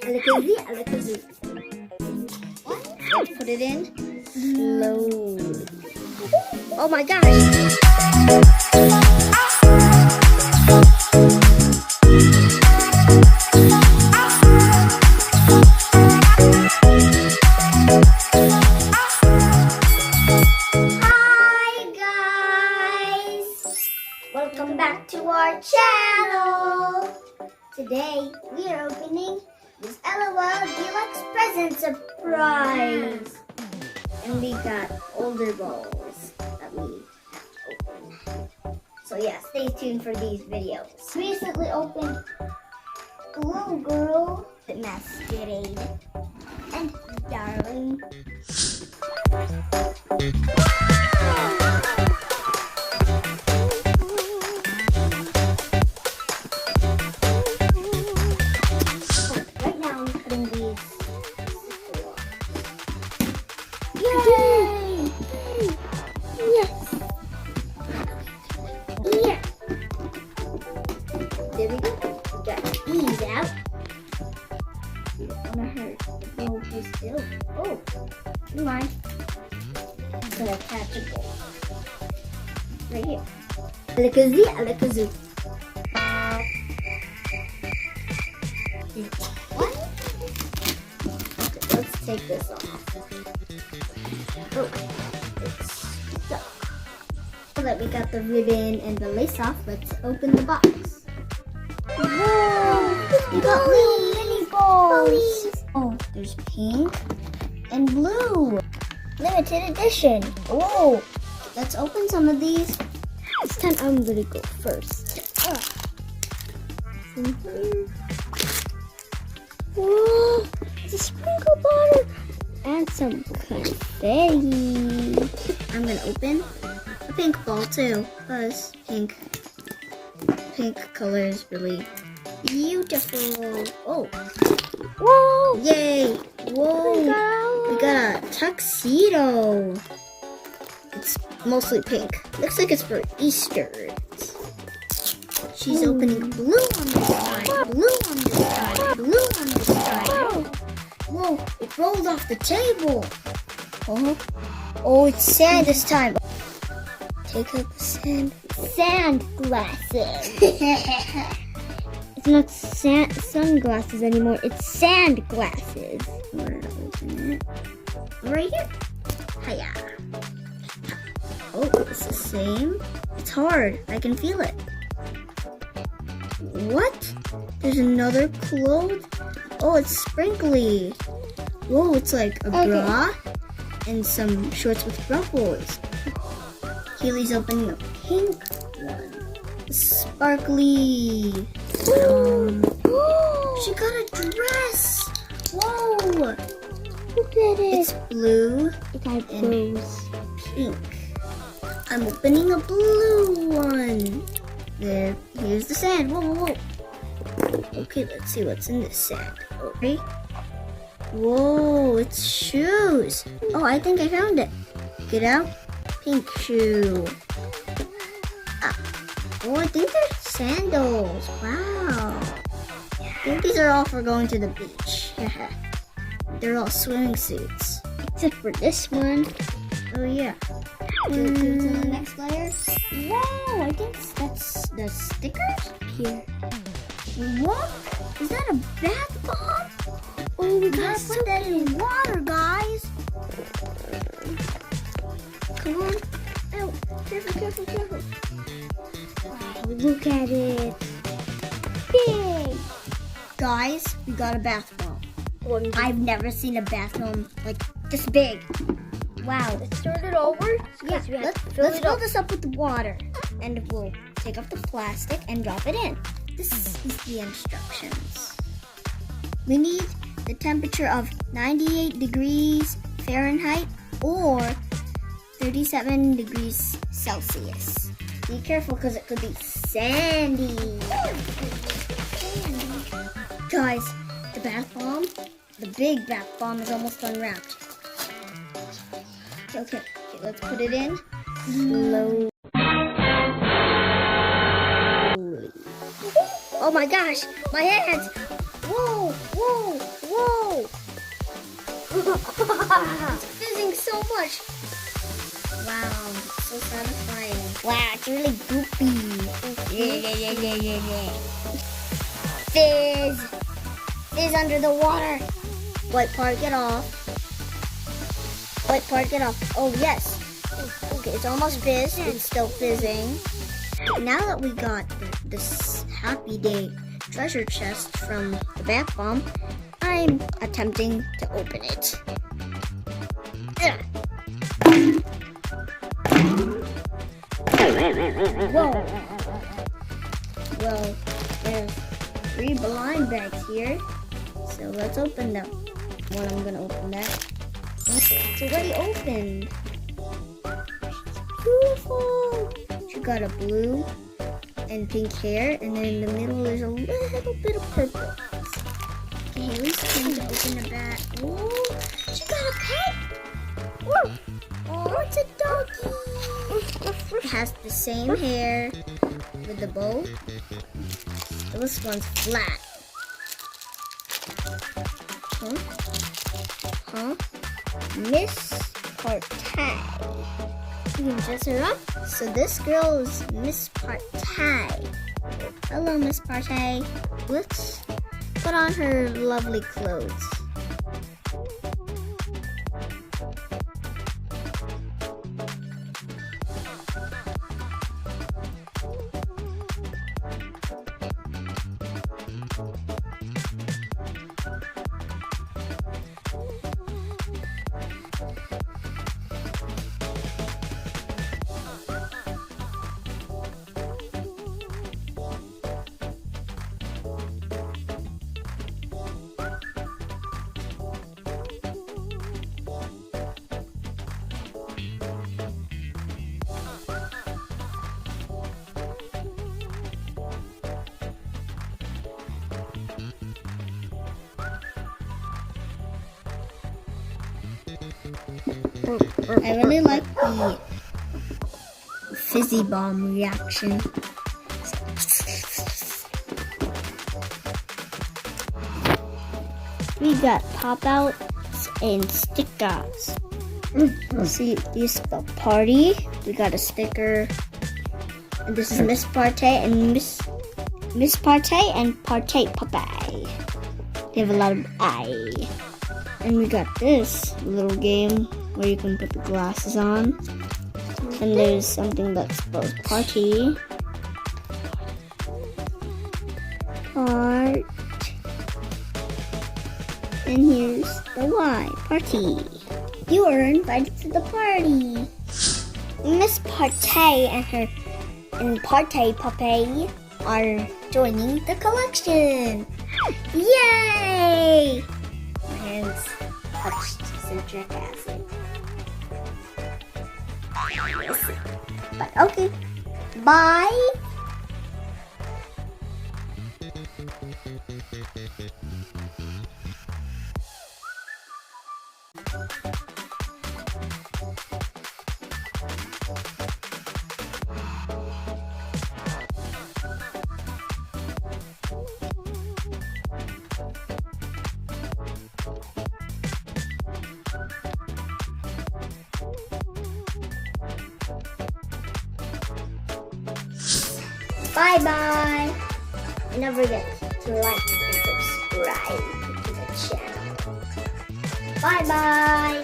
Alakazoo, alakazoo. Let's put it in slowly. Oh my gosh! Welcome back to our channel! Today we are opening this LOL Deluxe present surprise! And we got older balls that we have to open. So yeah, stay tuned for these videos. Recently opened Blue Girl, The Masquerade, and Darling. Right now I'm putting these. Yay! Yes! Yeah! There we go. We got these out. You don't want to hurt the ball still. Oh, never mind. I'm gonna attach a ball right here. Alakazoo, alakazoo. Okay, let's take this off. Oh, it's stuck. So that we got the ribbon and the lace off, let's open the box. Whoa! We got Little mini balls! Police. Oh, there's pink and blue. Limited edition. Oh, let's open some of these. This time I'm gonna go first. Whoa! It's a sprinkle bottle and some confetti. I'm gonna open a pink ball too, because pink color is really beautiful. Oh, Whoa! yay! Whoa! We got a tuxedo. It's mostly pink. Looks like it's for Easter. She's opening blue on this side, blue on this side, blue on this side. Whoa, it rolled off the table. Oh, it's sand this time. Take out the sand. Sand glasses. It's not sunglasses anymore. It's sand glasses. I'm gonna open it. Right here. Hiya. Oh, it's the same. It's hard. I can feel it. What? There's another clothes. Oh, it's sprinkly. Whoa, it's like a bra and some shorts with ruffles. Keely's opening a pink one. Sparkly. She got a dress. Whoa. Look at it. It's blue It got and bows. pink. I'm opening a blue one. There. Here's the sand. Whoa, whoa, whoa. Okay, let's see what's in this sand. Okay. Whoa, it's shoes. Oh, I think I found it. Get out. Pink shoe. Oh, I think they're sandals. Wow. I think these are all for going to the beach. They're all swimming suits. Except for this one. Oh, yeah. To the next layer. Whoa, I think that's the stickers. Here. What? Is that a bath bomb? Oh, we Gotta put that in water, guys. Come on. Oh, careful, careful, careful. Wow, look at it. Big. Guys, we got a bath bomb. One. I've never seen a bath bomb like this big. Wow. Let's start it over. Yeah, let's fill this up with water. And we'll take off the plastic and drop it in. This is the instructions. We need the temperature of 98 degrees Fahrenheit or 37 degrees Celsius. Be careful because it could be sandy. Guys, the bath bomb, the big bath bomb is almost unwrapped. Okay, let's put it in slowly. Oh my gosh, my hands! Whoa, whoa, Whoa! It's fizzing so much. Wow, it's so satisfying. Wow, it's really goopy. Fizz! Fizz under the water. White part, get off. White part, get off. Oh, yes. Okay, it's almost fizzed. It's still fizzing. Now that we got this Happy Day treasure chest from the bath bomb, I'm attempting to open it. Whoa. Well, there's 3 blind bags here, so let's open them. I'm gonna open that. It's already opened. Beautiful. She got a blue and pink hair, and then in the middle there's a little bit of purple. Okay, Haley's trying to open the bag. Oh, she got a pet. Oh, it's a doggy. It has the same hair with the bow. This one's flat. Huh? Miss Partay. You can dress her up. So this girl is Miss Partay. Hello, Miss Partay. Let's put on her lovely clothes. I really like the fizzy bomb reaction. We got pop outs and stickers. See, you spell party. We got a sticker. And this is Miss Partay and Miss Partay and Partay Puppy. They have a lot of eye. And we got this little game where you can put the glasses on. And there's something that spells party. Part. And here's the Y, party. You are invited to the party. Miss Partay and Partay Puppy are joining the collection. Yay! My hands touched citric acid. But okay, bye. Bye bye. And don't forget to like and subscribe to the channel. Bye bye.